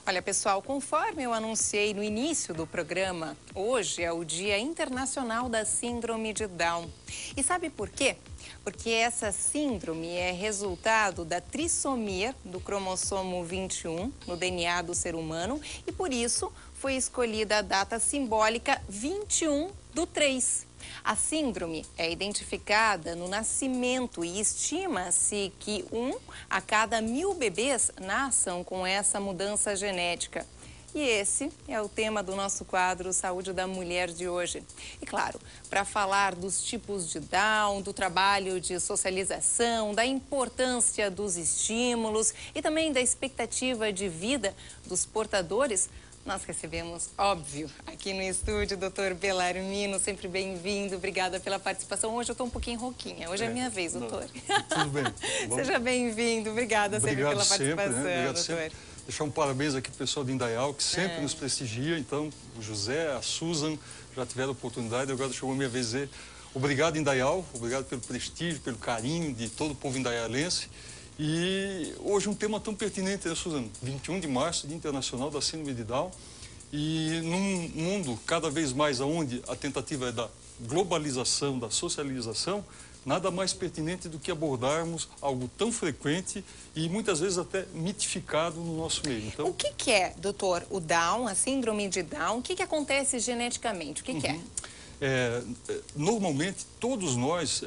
Olha, pessoal, conforme eu anunciei no início do programa, hoje é o Dia Internacional da Síndrome de Down. E sabe por quê? Porque essa síndrome é resultado da trissomia do cromossomo 21 no DNA do ser humano e por isso foi escolhida a data simbólica 21/3. A síndrome é identificada no nascimento e estima-se que 1 a cada 1000 bebês nasçam com essa mudança genética. E esse é o tema do nosso quadro Saúde da Mulher de hoje. E claro, para falar dos tipos de Down, do trabalho de socialização, da importância dos estímulos e também da expectativa de vida dos portadores, nós recebemos, óbvio, aqui no estúdio, o Dr. Bellarmino, sempre bem-vindo, obrigada pela participação. Hoje eu estou um pouquinho rouquinha, hoje é minha vez, doutor. Tudo bem. Seja bem-vindo, obrigada sempre pela participação, Obrigado doutor. sempre. Deixar um parabéns aqui pro pessoal de Indaial, que sempre nos prestigia. Então, o José, a Susan já tiveram a oportunidade, agora chegou a minha vez de dizer obrigado, Indaial, obrigado pelo prestígio, pelo carinho de todo o povo indaialense. E hoje um tema tão pertinente, né, Suzano? 21 de março, Dia Internacional da Síndrome de Down. E num mundo cada vez mais onde a tentativa é da globalização, da socialização, nada mais pertinente do que abordarmos algo tão frequente e muitas vezes até mitificado no nosso meio. Então, o que é, doutor, o Down, a síndrome de Down? O que acontece geneticamente? O que é? Normalmente, todos nós,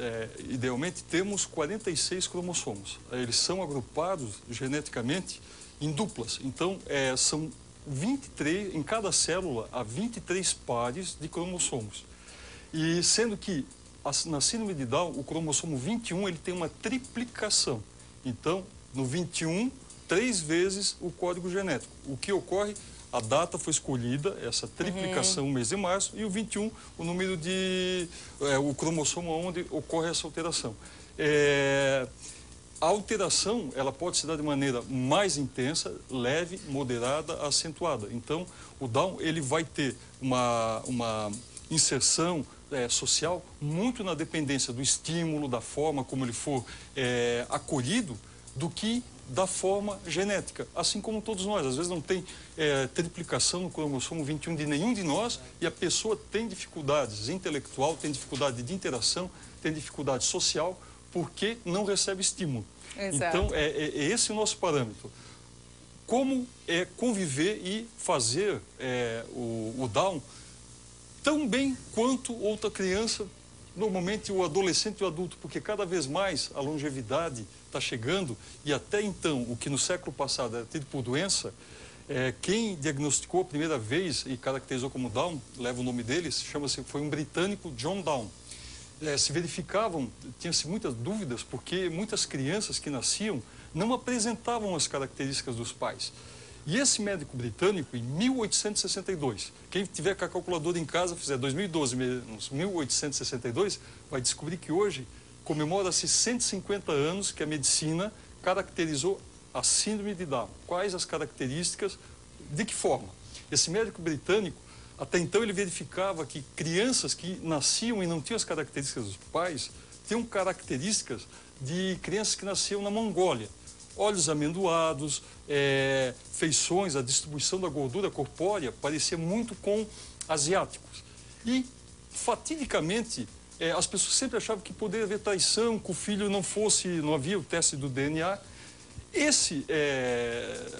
idealmente, temos 46 cromossomos. Eles são agrupados geneticamente em duplas. Então, são 23, em cada célula, há 23 pares de cromossomos. E sendo que, na síndrome de Down, o cromossomo 21, ele tem uma triplicação. Então, no 21, 3 vezes o código genético. O que ocorre... A data foi escolhida, essa triplicação, no mês de março, e o 21, o número de... o cromossomo onde ocorre essa alteração. A alteração, ela pode se dar de maneira mais intensa, leve, moderada, acentuada. Então, o Down, ele vai ter uma inserção social muito na dependência do estímulo, da forma como ele for acolhido, do que da forma genética, assim como todos nós. Às vezes não tem triplicação no cromossomo 21 de nenhum de nós e a pessoa tem dificuldades intelectual, tem dificuldade de interação, tem dificuldade social, porque não recebe estímulo. Exato. Então, é esse o nosso parâmetro. Como conviver e fazer o Down tão bem quanto outra criança, normalmente o adolescente e o adulto, porque cada vez mais a longevidade está chegando e até então, o que no século passado era tido por doença, quem diagnosticou a primeira vez e caracterizou como Down, leva o nome dele, foi um britânico, John Down. Se verificavam, tinha-se muitas dúvidas, porque muitas crianças que nasciam não apresentavam as características dos pais. E esse médico britânico, em 1862, quem tiver com a calculadora em casa, fizer 2012 menos 1862, vai descobrir que hoje comemora-se 150 anos que a medicina caracterizou a síndrome de Down. Quais as características, de que forma? Esse médico britânico, até então ele verificava que crianças que nasciam e não tinham as características dos pais, tinham características de crianças que nasciam na Mongólia. Olhos amendoados, feições, a distribuição da gordura corpórea parecia muito com asiáticos. E, fatidicamente, as pessoas sempre achavam que poderia haver traição, que o filho não havia o teste do DNA. Esse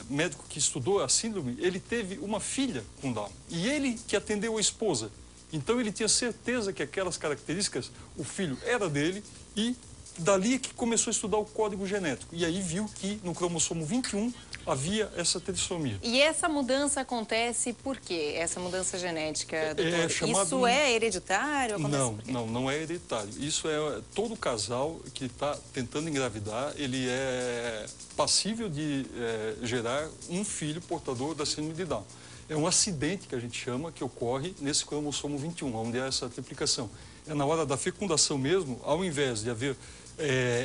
médico que estudou a síndrome, ele teve uma filha com Down. E ele que atendeu a esposa. Então, ele tinha certeza que aquelas características, o filho era dele e... Dali é que começou a estudar o código genético. E aí viu que no cromossomo 21 havia essa trissomia. E essa mudança acontece por quê? Essa mudança genética, doutor? Isso é hereditário? Não é hereditário. Isso é todo casal que está tentando engravidar, ele é passível de gerar um filho portador da síndrome de Down. É um acidente que a gente chama, que ocorre nesse cromossomo 21, onde há essa triplicação. É na hora da fecundação mesmo, ao invés de haver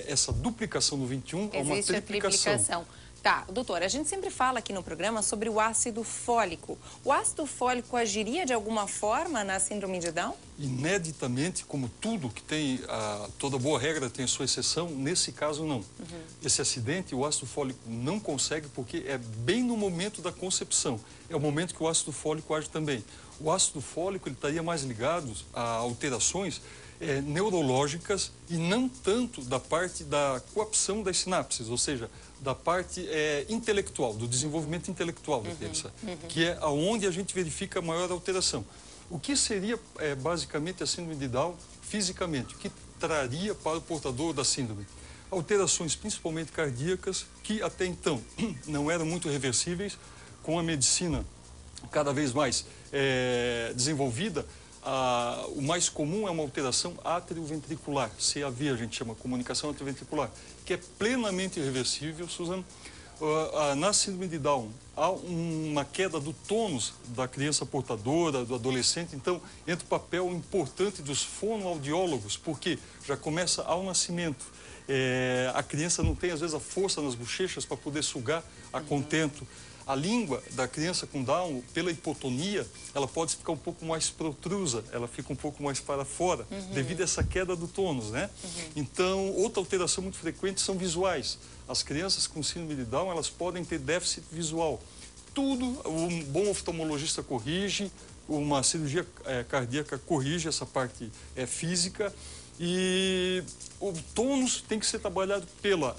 essa duplicação no 21, há uma triplicação. Tá, doutora, a gente sempre fala aqui no programa sobre o ácido fólico. O ácido fólico agiria de alguma forma na síndrome de Down? Ineditamente, como tudo que tem, toda boa regra tem a sua exceção, nesse caso não. Esse acidente, o ácido fólico não consegue porque é bem no momento da concepção. É o momento que o ácido fólico age também. O ácido fólico ele estaria mais ligado a alterações neurológicas e não tanto da parte da coaptação das sinapses, ou seja, da parte intelectual, do desenvolvimento intelectual da criança, que é aonde a gente verifica a maior alteração. O que seria basicamente a síndrome de Down fisicamente? O que traria para o portador da síndrome? Alterações principalmente cardíacas, que até então não eram muito reversíveis. Com a medicina cada vez mais desenvolvida, o mais comum é uma alteração atrioventricular, CAV, a gente chama comunicação atrioventricular, que é plenamente irreversível, Suzana. Na síndrome de Down, há uma queda do tônus da criança portadora, do adolescente, então entra o papel importante dos fonoaudiólogos, porque já começa ao nascimento. A criança não tem, às vezes, a força nas bochechas para poder sugar a contento. A língua da criança com Down, pela hipotonia, ela pode ficar um pouco mais protrusa, ela fica um pouco mais para fora, devido a essa queda do tônus, né? Então, outra alteração muito frequente são visuais. As crianças com síndrome de Down, elas podem ter déficit visual. Tudo, um bom oftalmologista corrige, uma cirurgia cardíaca corrige essa parte física. E o tônus tem que ser trabalhado pela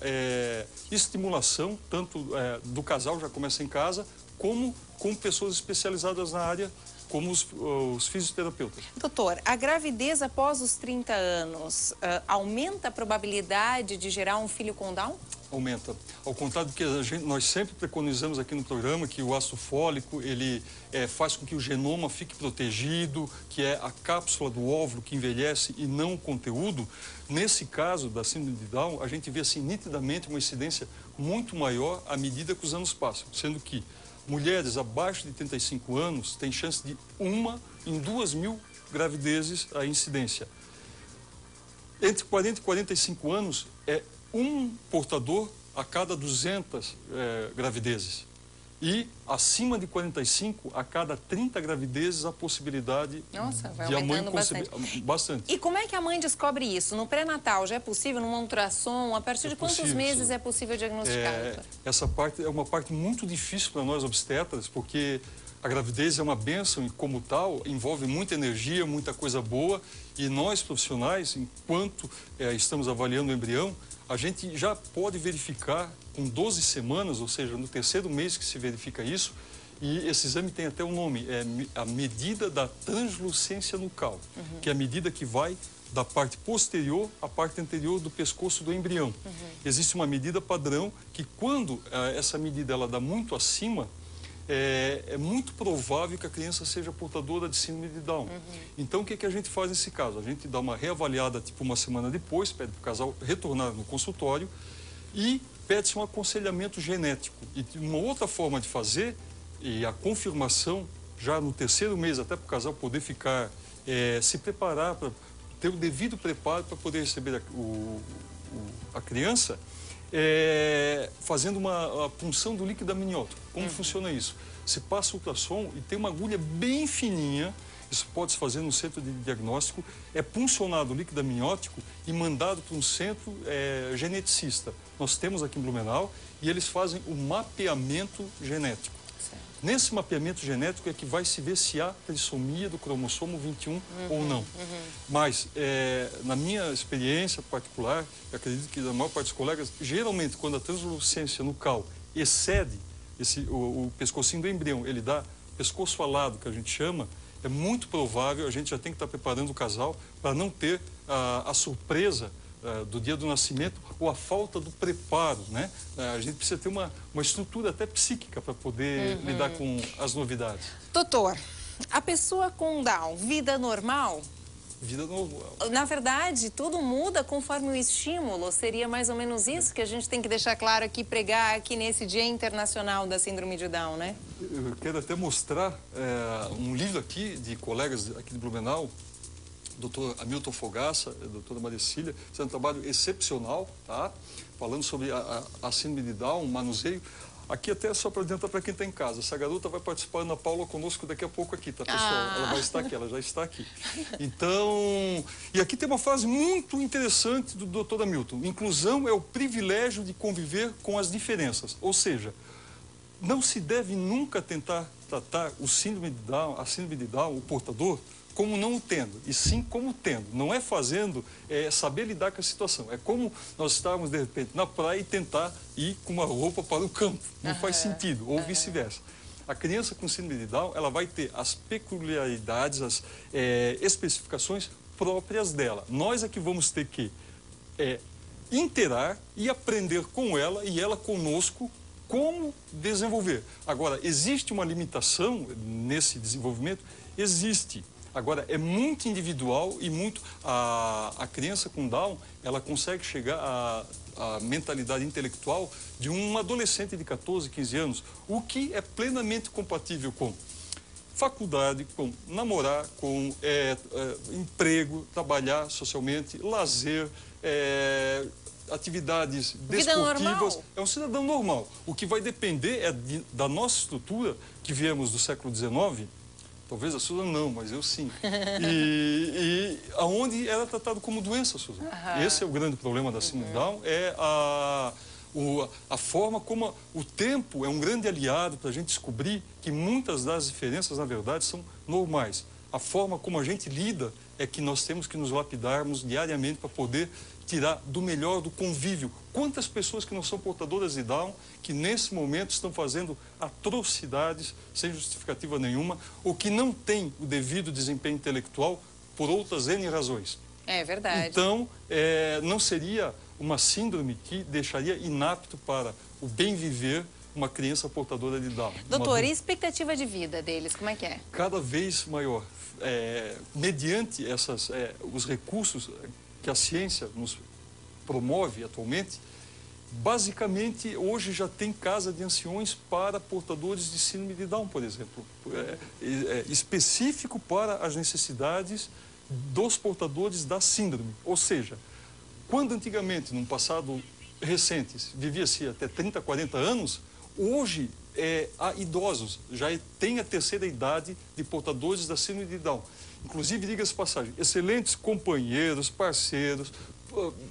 estimulação, tanto do casal, já começa em casa, como com pessoas especializadas na área, como os fisioterapeutas. Doutor, a gravidez após os 30 anos aumenta a probabilidade de gerar um filho com Down? Aumenta. Ao contrário do que nós sempre preconizamos aqui no programa, que o ácido fólico, ele faz com que o genoma fique protegido, que é a cápsula do óvulo que envelhece e não o conteúdo. Nesse caso da síndrome de Down, a gente vê assim nitidamente uma incidência muito maior à medida que os anos passam, sendo que mulheres abaixo de 35 anos têm chance de 1 em 2.000 gravidezes a incidência. Entre 40 e 45 anos é um portador a cada 200 gravidezes. E acima de 45, a cada 30 gravidezes, a possibilidade de a mãe conceber bastante. E como é que a mãe descobre isso? No pré-natal já é possível? Num ultrassom? A partir de quantos meses é possível diagnosticar? Essa parte é uma parte muito difícil para nós obstetras, porque a gravidez é uma bênção e, como tal, envolve muita energia, muita coisa boa. E nós, profissionais, enquanto estamos avaliando o embrião, a gente já pode verificar com 12 semanas, ou seja, no terceiro mês que se verifica isso, e esse exame tem até um nome, é a medida da translucência nucal, que é a medida que vai da parte posterior à parte anterior do pescoço do embrião. Existe uma medida padrão que, quando essa medida ela dá muito acima, é muito provável que a criança seja portadora de síndrome de Down. Então, o que a gente faz nesse caso? A gente dá uma reavaliada, tipo uma semana depois, pede para o casal retornar no consultório e pede-se um aconselhamento genético. E uma outra forma de fazer, e a confirmação já no terceiro mês, até para o casal poder ficar, se preparar, para ter o devido preparo para poder receber a criança, fazendo uma punção do líquido amniótico. Como funciona isso? Se passa o ultrassom e tem uma agulha bem fininha, isso pode se fazer no centro de diagnóstico, é puncionado o líquido amniótico e mandado para um centro geneticista. Nós temos aqui em Blumenau e eles fazem o mapeamento genético. Nesse mapeamento genético é que vai se ver se há trissomia do cromossomo 21 ou não. Mas, na minha experiência particular, eu acredito que na maior parte dos colegas, geralmente, quando a translucência nucal excede o pescocinho do embrião, ele dá pescoço alado, que a gente chama, é muito provável, a gente já tem que estar preparando o casal para não ter a surpresa do dia do nascimento ou a falta do preparo, né? A gente precisa ter uma estrutura até psíquica para poder lidar com as novidades. Doutor, a pessoa com Down, vida normal? Vida normal. Na verdade, tudo muda conforme o estímulo. Seria mais ou menos isso que a gente tem que deixar claro aqui, pregar aqui nesse Dia Internacional da Síndrome de Down, né? Eu quero até mostrar um livro aqui de colegas aqui de Blumenau, doutor Hamilton Fogaça, a doutora Maria Cília, fazendo um trabalho excepcional, tá? Falando sobre a síndrome de Down, o manuseio. Aqui até só para adiantar para quem está em casa, essa garota vai participar, Ana Paula, conosco daqui a pouco aqui, tá, pessoal? Ela vai estar aqui, ela já está aqui. Então, e aqui tem uma frase muito interessante do doutor Hamilton: inclusão é o privilégio de conviver com as diferenças. Ou seja, não se deve nunca tentar tratar o síndrome de Down, a síndrome de Down, o portador, como não o tendo, e sim como tendo. Não é fazendo, é saber lidar com a situação. É como nós estarmos, de repente, na praia e tentar ir com uma roupa para o campo. Não faz sentido, ou vice-versa. A criança com síndrome de Down, ela vai ter as peculiaridades, as especificações próprias dela. Nós é que vamos ter que interar e aprender com ela e ela conosco como desenvolver. Agora, existe uma limitação nesse desenvolvimento? Existe. Agora, é muito individual e muito... A criança com Down, ela consegue chegar à mentalidade intelectual de um adolescente de 14, 15 anos, o que é plenamente compatível com faculdade, com namorar, com emprego, trabalhar socialmente, lazer, atividades desportivas. É um cidadão normal. O que vai depender da nossa estrutura, que viemos do século XIX. Talvez a Susan não, mas eu sim. E aonde ela é tratada como doença, Susan. Esse é o grande problema da síndrome Down, é a forma como o tempo é um grande aliado para a gente descobrir que muitas das diferenças, na verdade, são normais. A forma como a gente lida é que nós temos que nos lapidarmos diariamente para poder tirar do melhor do convívio. Quantas pessoas que não são portadoras de Down, que nesse momento estão fazendo atrocidades sem justificativa nenhuma, ou que não têm o devido desempenho intelectual por outras N razões. É verdade. Então, não seria uma síndrome que deixaria inapto para o bem viver uma criança portadora de Down. Doutor, e a expectativa de vida deles, como é que é? Cada vez maior. Mediante os recursos que a ciência nos promove atualmente, basicamente, hoje já tem casa de anciões para portadores de síndrome de Down, por exemplo. Específico para as necessidades dos portadores da síndrome. Ou seja, quando antigamente, num passado recente, vivia-se até 30, 40 anos, hoje há idosos, já tem a terceira idade de portadores da síndrome de Down. Inclusive, diga-se passagem, excelentes companheiros, parceiros,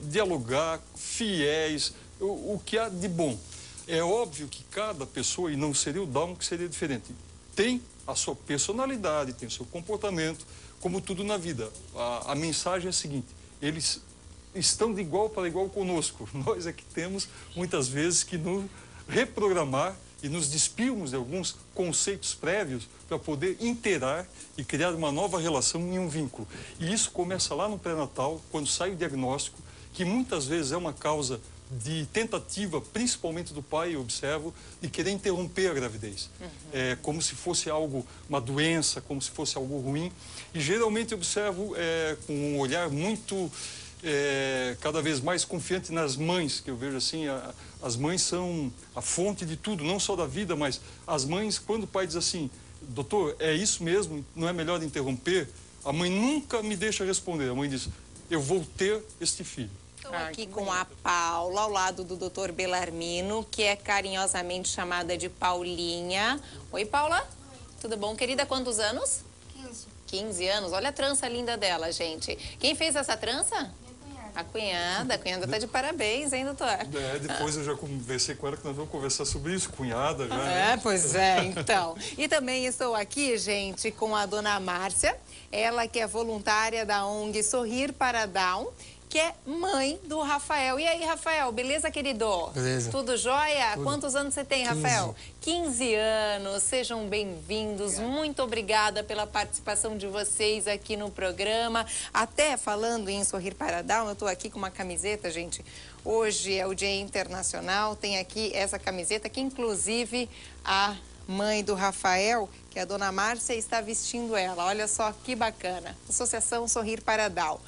dialogar, fiéis, o que há de bom. É óbvio que cada pessoa, e não seria o Down que seria diferente, tem a sua personalidade, tem o seu comportamento, como tudo na vida. A mensagem é a seguinte: eles estão de igual para igual conosco. Nós é que temos, muitas vezes, que nos reprogramar e nos despirmos de alguns conceitos prévios para poder interar e criar uma nova relação em um vínculo. E isso começa lá no pré-natal, quando sai o diagnóstico, que muitas vezes é uma causa de tentativa, principalmente do pai, eu observo, de querer interromper a gravidez. Como se fosse algo, uma doença, como se fosse algo ruim. E geralmente eu observo com um olhar muito... cada vez mais confiante nas mães, que eu vejo assim, as mães são a fonte de tudo, não só da vida, mas as mães, quando o pai diz assim: doutor, é isso mesmo, não é melhor interromper? A mãe nunca me deixa responder, a mãe diz: eu vou ter este filho. Estou aqui com a Paula, ao lado do doutor Belarmino, que é carinhosamente chamada de Paulinha. Oi, Paula. Oi. Tudo bom, querida? Quantos anos? 15 anos. Olha a trança linda dela, gente. Quem fez essa trança? A cunhada tá de parabéns, hein, doutor? Depois eu já conversei com ela, que nós vamos conversar sobre isso, cunhada já. Pois é, então. E também estou aqui, gente, com a dona Márcia, ela que é voluntária da ONG Sorrir para Down, que é mãe do Rafael. E aí, Rafael, beleza, querido? Beleza. Tudo jóia? Tudo. Quantos anos você tem, Rafael? 15 anos. Sejam bem-vindos. Muito obrigada pela participação de vocês aqui no programa. Até falando em Sorrir para Down, eu estou aqui com uma camiseta, gente. Hoje é o Dia Internacional. Tem aqui essa camiseta que, inclusive, a mãe do Rafael, que é a dona Márcia, está vestindo ela. Olha só que bacana. Associação Sorrir para Down.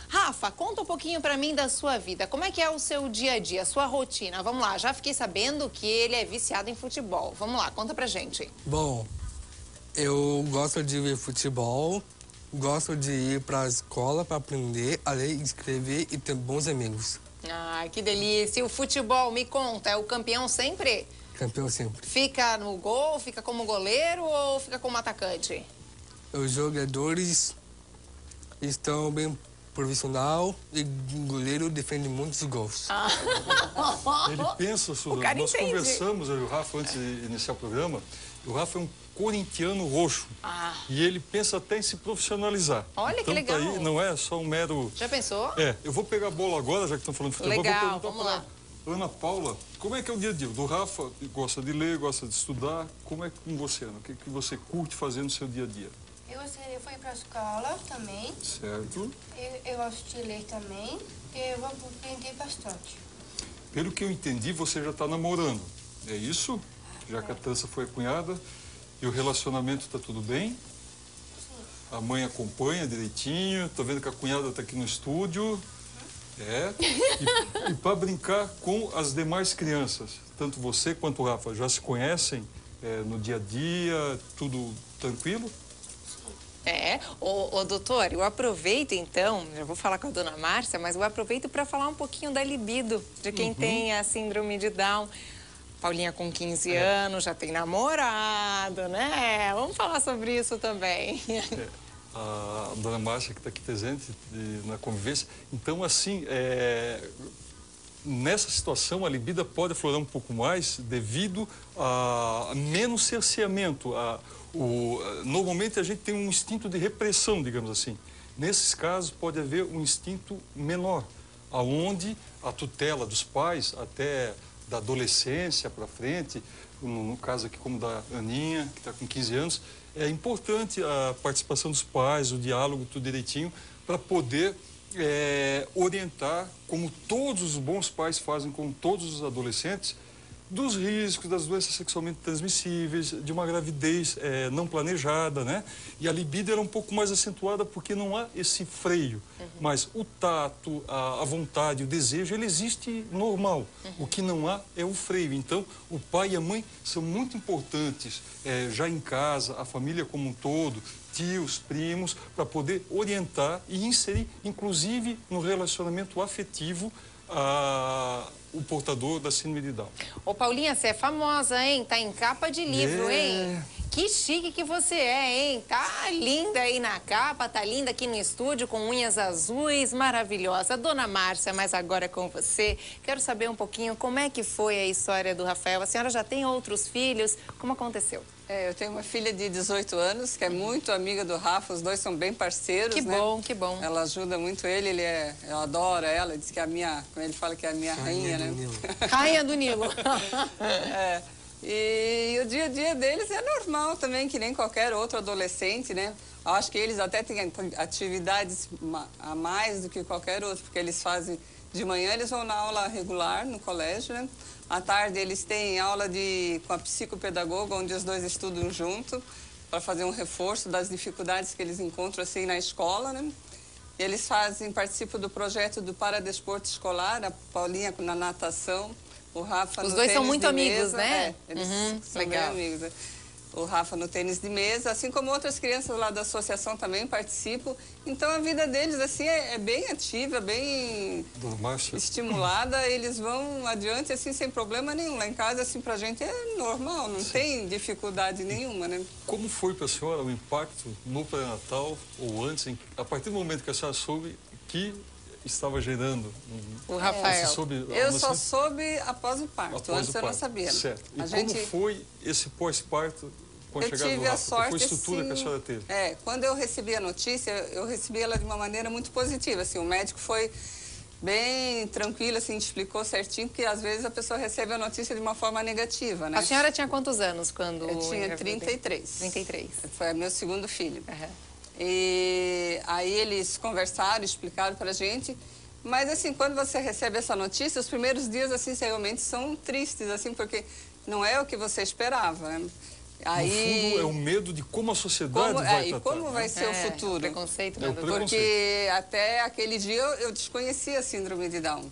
Rafa, conta um pouquinho pra mim da sua vida. Como é que é o seu dia a dia, a sua rotina? Vamos lá, já fiquei sabendo que ele é viciado em futebol. Vamos lá, conta pra gente. Bom, eu gosto de ver futebol Gosto de ir para a escola para aprender a ler, escrever e ter bons amigos. Ah, que delícia. E o futebol, me conta, é o campeão sempre? Campeão sempre. Fica no gol, fica como goleiro ou fica como atacante? Os jogadores estão bem profissional e o goleiro defende muitos gols. Ele pensa, Suzana, nós conversamos, eu e o Rafa, antes de iniciar o programa, e o Rafa é um corintiano roxo. E ele pensa até em se profissionalizar. Olha, então, que legal. Aí não é só um mero... Já pensou? Eu vou pegar a bola agora, já que estão falando de futebol. Legal, vou perguntar para Ana Paula, como é que é o dia a dia? Do Rafa, gosta de ler, gosta de estudar. Como é com você, Ana? O que você curte fazer no seu dia a dia? Eu fui para a escola também. Certo. Eu gosto de ler também. Eu vou aprender bastante. Pelo que eu entendi, você já está namorando. É isso? Já que a Tança foi a cunhada. E o relacionamento está tudo bem? Sim. A mãe acompanha direitinho. Estou vendo que a cunhada está aqui no estúdio. E para brincar com as demais crianças, tanto você quanto o Rafa já se conhecem no dia a dia, tudo tranquilo? Doutor, eu aproveito então, já vou falar com a dona Márcia, mas eu aproveito para falar um pouquinho da libido de quem tem a síndrome de Down. Paulinha com 15 anos, já tem namorado, né? Vamos falar sobre isso também. A dona Márcia, que está aqui presente na convivência. Então, assim, nessa situação, a libido pode aflorar um pouco mais devido a menos cerceamento. Normalmente, a gente tem um instinto de repressão, digamos assim. Nesses casos, pode haver um instinto menor, aonde a tutela dos pais, até da adolescência para frente, no caso aqui como da Aninha, que está com 15 anos, é importante a participação dos pais, o diálogo, tudo direitinho, para poder orientar, como todos os bons pais fazem com todos os adolescentes, dos riscos das doenças sexualmente transmissíveis, de uma gravidez não planejada, né? E a libido era um pouco mais acentuada porque não há esse freio. Mas o tato, a vontade, o desejo, ele existe normal. O que não há é o freio. Então, o pai e a mãe são muito importantes já em casa, a família como um todo, tios, primos, para poder orientar e inserir, inclusive, no relacionamento afetivo, o portador da síndrome de Down. Ô, Paulinha, você é famosa, hein? Tá em capa de livro, hein? Que chique que você é, hein? Tá linda aí na capa, tá linda aqui no estúdio, com unhas azuis, maravilhosa. Dona Márcia, mas agora com você. Quero saber um pouquinho como é que foi a história do Rafael. A senhora já tem outros filhos? Como aconteceu? Eu tenho uma filha de 18 anos, que é muito amiga do Rafa, os dois são bem parceiros, Que bom, que bom. Ela ajuda muito ele, eu adoro ela, diz que é a minha, como ele fala, que é a minha rainha, né? Rainha do Nilo. E o dia a dia deles é normal também, que nem qualquer outro adolescente, né? Eu acho que eles até têm atividades a mais do que qualquer outro, porque eles fazem... De manhã eles vão na aula regular no colégio, né? À tarde eles têm aula com a psicopedagoga, onde os dois estudam junto, para fazer um reforço das dificuldades que eles encontram assim na escola, né? Eles participam do projeto do Paradesporto Escolar, a Paulinha na natação, o Rafa no tênis de mesa. Os dois são muito amigos, né? Eles são legal. bem amigos, né? O Rafa no tênis de mesa, assim como outras crianças lá da associação também participam. Então a vida deles assim é bem ativa, bem estimulada. Eles vão adiante assim sem problema nenhum. Lá em casa assim pra gente é normal, não tem dificuldade nenhuma, né? Como foi para a senhora o impacto no pré-natal ou antes, a partir do momento que a senhora soube que estava gerando o Rafael? Eu só soube após o parto, antes eu não sabia. Certo. E como foi esse pós-parto? Eu tive a sorte, foi a estrutura assim, que a senhora teve? Quando eu recebi a notícia, eu recebi ela de uma maneira muito positiva, assim, o médico foi bem tranquilo, assim, explicou certinho, porque às vezes a pessoa recebe a notícia de uma forma negativa, né? A senhora tinha quantos anos quando... Eu tinha 33. 33. Foi meu segundo filho. E aí eles conversaram, explicaram pra gente, mas assim, quando você recebe essa notícia, os primeiros dias, assim, realmente são tristes, assim, porque não é o que você esperava, né? Aí, no fundo, é o medo de como a sociedade vai tratar. E como vai ser o futuro. O preconceito, né, porque até aquele dia eu desconhecia a síndrome de Down.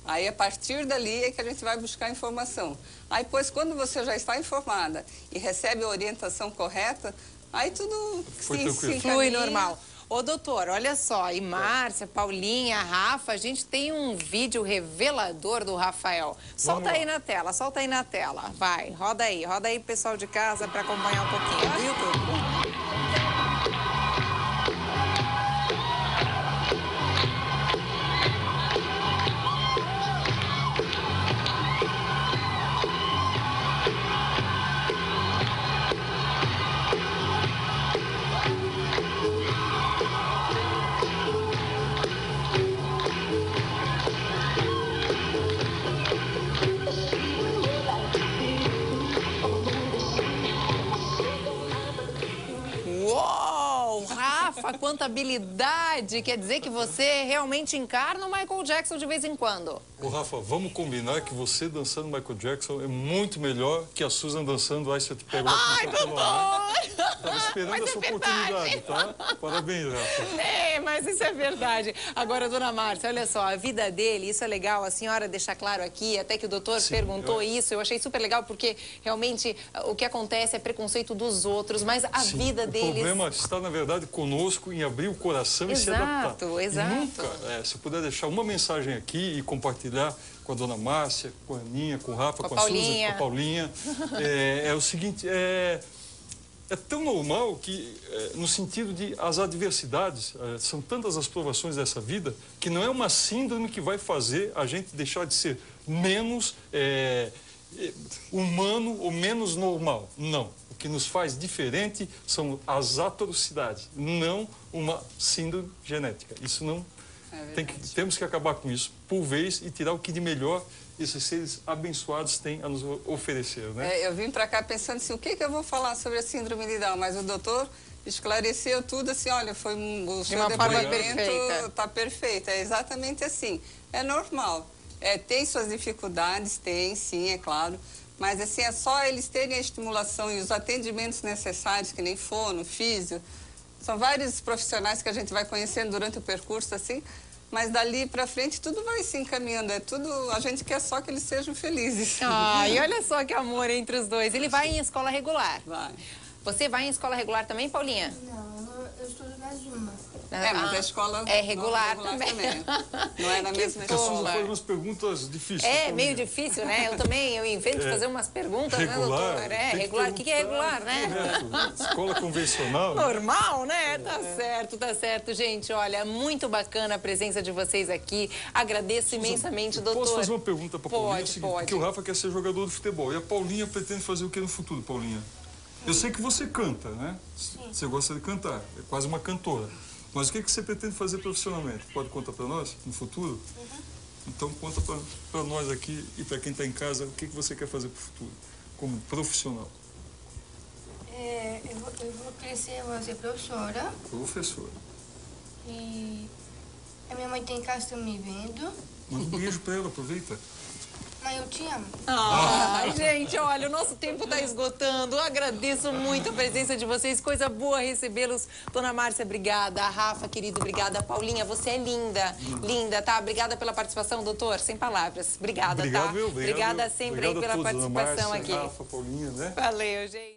Aí, a partir dali, é que a gente vai buscar informação. Aí, pois, quando você já está informada e recebe a orientação correta, aí tudo se flui normal. Ô, doutor, olha só, e Márcia, Paulinha, Rafa, a gente tem um vídeo revelador do Rafael. Solta aí na tela, solta aí na tela. Vai, roda aí, pessoal de casa, para acompanhar um pouquinho. Do YouTube. Uou, Rafa, quanta habilidade! Quer dizer que você realmente encarna o Michael Jackson de vez em quando? Ô, Rafa, vamos combinar que você dançando Michael Jackson é muito melhor que a Susan dançando Ai, Se Eu Te Pego. Ai, doutor! Estava esperando essa oportunidade, tá? Parabéns, Rafa. É, mas isso é verdade. Agora, dona Márcia, olha só, a vida dele, isso é legal, a senhora deixar claro aqui, até que o doutor perguntou isso, eu achei super legal, porque realmente o que acontece é preconceito dos outros, mas a vida deles... O problema está, na verdade, conosco em abrir o coração e se adaptar. Exato. E nunca, se puder deixar uma mensagem aqui e compartilhar com a dona Márcia, com a Aninha, com o Rafa, com a Susan, com a Paulinha, é o seguinte, é tão normal que, no sentido de as adversidades, são tantas as provações dessa vida, que não é uma síndrome que vai fazer a gente deixar de ser menos humano ou menos normal. Não. O que nos faz diferente são as atrocidades, não uma síndrome genética. Isso não... temos que acabar com isso por vez e tirar o que de melhor esses seres abençoados têm a nos oferecer, né? Eu vim para cá pensando assim, o que eu vou falar sobre a síndrome de Down, mas o doutor esclareceu tudo assim, olha, foi o seu depoimento está perfeito, é exatamente assim, é normal, tem suas dificuldades, tem sim, é claro, mas assim, é só eles terem a estimulação e os atendimentos necessários, que nem fono, físio, são vários profissionais que a gente vai conhecendo durante o percurso, assim, mas dali para frente tudo vai se encaminhando, a gente quer só que eles sejam felizes. E olha só que amor entre os dois. Ele vai em escola regular? Vai. Você vai em escola regular também, Paulinha? Não, eu estudo na Zuma. Mas a escola é regular também. Não é na mesma escola. Susan, foi umas perguntas difíceis. Meio difícil, né? Eu invento fazer umas perguntas, regular, né, doutor? Regular. O que é regular, né? Correto. Escola convencional. Normal, né? Tá certo, gente. Olha, muito bacana a presença de vocês aqui. Agradeço imensamente, doutor. Posso fazer uma pergunta para a Paulinha? Pode. Porque o Rafa quer ser jogador de futebol. E a Paulinha pretende fazer o que no futuro, Paulinha? Eu sei que você canta, né? Sim. Você gosta de cantar, é quase uma cantora. Mas o que você pretende fazer profissionalmente? Pode contar para nós no futuro? Então conta para nós aqui e para quem está em casa o que você quer fazer para o futuro, como profissional. Eu vou crescer, eu vou ser professora. Professora. E a minha mãe tem casa me vendo. Manda um beijo para ela, aproveita. Mãe, eu te amo. Gente, olha, o nosso tempo está esgotando. Eu agradeço muito a presença de vocês. Coisa boa recebê-los. Dona Márcia, obrigada. A Rafa, querido, obrigada. A Paulinha, você é linda. Linda, tá? Obrigada pela participação, doutor. Sem palavras. Obrigada, tá? Obrigada sempre aí pela participação aqui. Rafa, Paulinha, né? Valeu, gente.